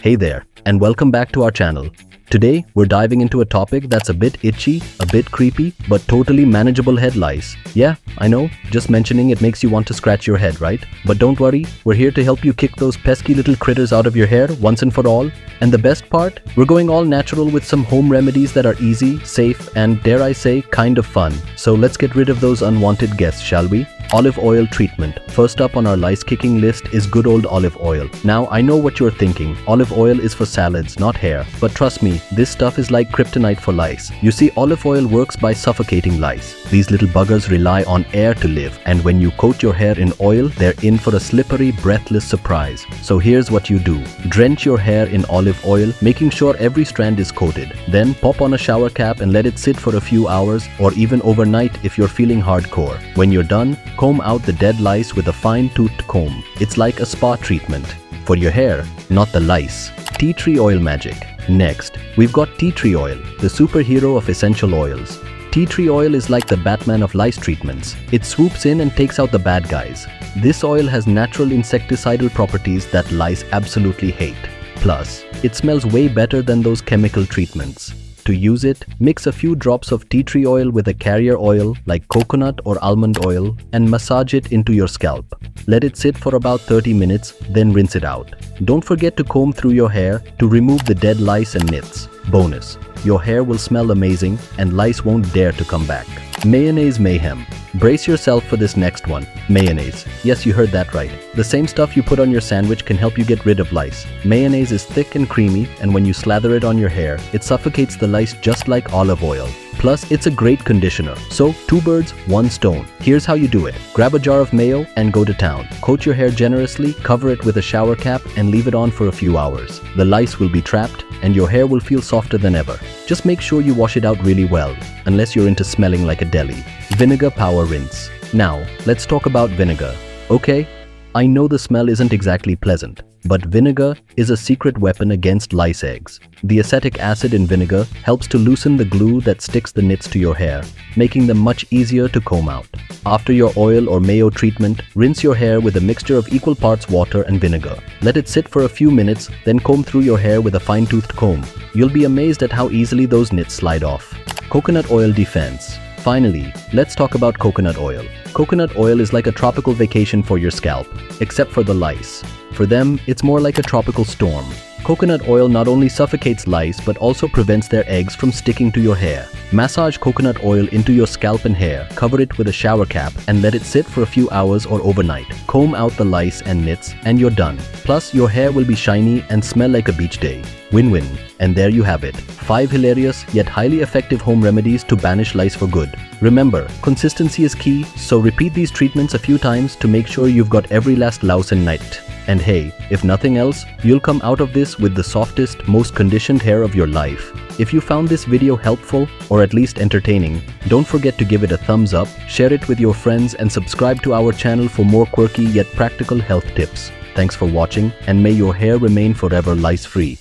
Hey there, and welcome back to our channel. Today, we're diving into a topic that's a bit itchy, a bit creepy, but totally manageable: head lice. Yeah, I know, just mentioning it makes you want to scratch your head, right? But don't worry, we're here to help you kick those pesky little critters out of your hair once and for all. And the best part, we're going all natural with some home remedies that are easy, safe, and dare I say, kind of fun. So let's get rid of those unwanted guests, shall we? Olive oil treatment. First up on our lice kicking list is good old olive oil. Now, I know what you're thinking. Olive oil is for salads, not hair. But trust me, this stuff is like kryptonite for lice. You see, olive oil works by suffocating lice. These little buggers rely on air to live, and when you coat your hair in oil, they're in for a slippery, breathless surprise. So here's what you do. Drench your hair in olive oil, making sure every strand is coated. Then pop on a shower cap and let it sit for a few hours, or even overnight if you're feeling hardcore. When you're done, comb out the dead lice with a fine-toothed comb. It's like a spa treatment for your hair, not the lice. Tea tree oil magic. Next, we've got tea tree oil, the superhero of essential oils. Tea tree oil is like the Batman of lice treatments. It swoops in and takes out the bad guys. This oil has natural insecticidal properties that lice absolutely hate. Plus, it smells way better than those chemical treatments. To use it, mix a few drops of tea tree oil with a carrier oil like coconut or almond oil and massage it into your scalp. Let it sit for about 30 minutes, then rinse it out. Don't forget to comb through your hair to remove the dead lice and nits. Bonus: your hair will smell amazing and lice won't dare to come back. Mayonnaise mayhem. Brace yourself for this next one. Mayonnaise. Yes, you heard that right. The same stuff you put on your sandwich can help you get rid of lice. Mayonnaise is thick and creamy, and when you slather it on your hair, it suffocates the lice just like olive oil. Plus, it's a great conditioner. So, 2 birds, 1 stone. Here's how you do it. Grab a jar of mayo and go to town. Coat your hair generously, cover it with a shower cap, and leave it on for a few hours. The lice will be trapped, and your hair will feel softer than ever. Just make sure you wash it out really well, unless you're into smelling like a deli. Vinegar power rinse. Now, let's talk about vinegar. Okay, I know the smell isn't exactly pleasant, but vinegar is a secret weapon against lice eggs. The acetic acid in vinegar helps to loosen the glue that sticks the nits to your hair, making them much easier to comb out. After your oil or mayo treatment, rinse your hair with a mixture of equal parts water and vinegar. Let it sit for a few minutes, then comb through your hair with a fine-toothed comb. You'll be amazed at how easily those nits slide off. Coconut oil defense. Finally, let's talk about coconut oil. Coconut oil is like a tropical vacation for your scalp, except for the lice. For them, it's more like a tropical storm. Coconut oil not only suffocates lice but also prevents their eggs from sticking to your hair. Massage coconut oil into your scalp and hair, cover it with a shower cap, and let it sit for a few hours or overnight. Comb out the lice and nits, and you're done. Plus, your hair will be shiny and smell like a beach day. Win-win. And there you have it. 5 hilarious yet highly effective home remedies to banish lice for good. Remember, consistency is key, so repeat these treatments a few times to make sure you've got every last louse and nit. And hey, if nothing else, you'll come out of this with the softest, most conditioned hair of your life. If you found this video helpful, or at least entertaining, don't forget to give it a thumbs up, share it with your friends, and subscribe to our channel for more quirky yet practical health tips. Thanks for watching, and may your hair remain forever lice-free.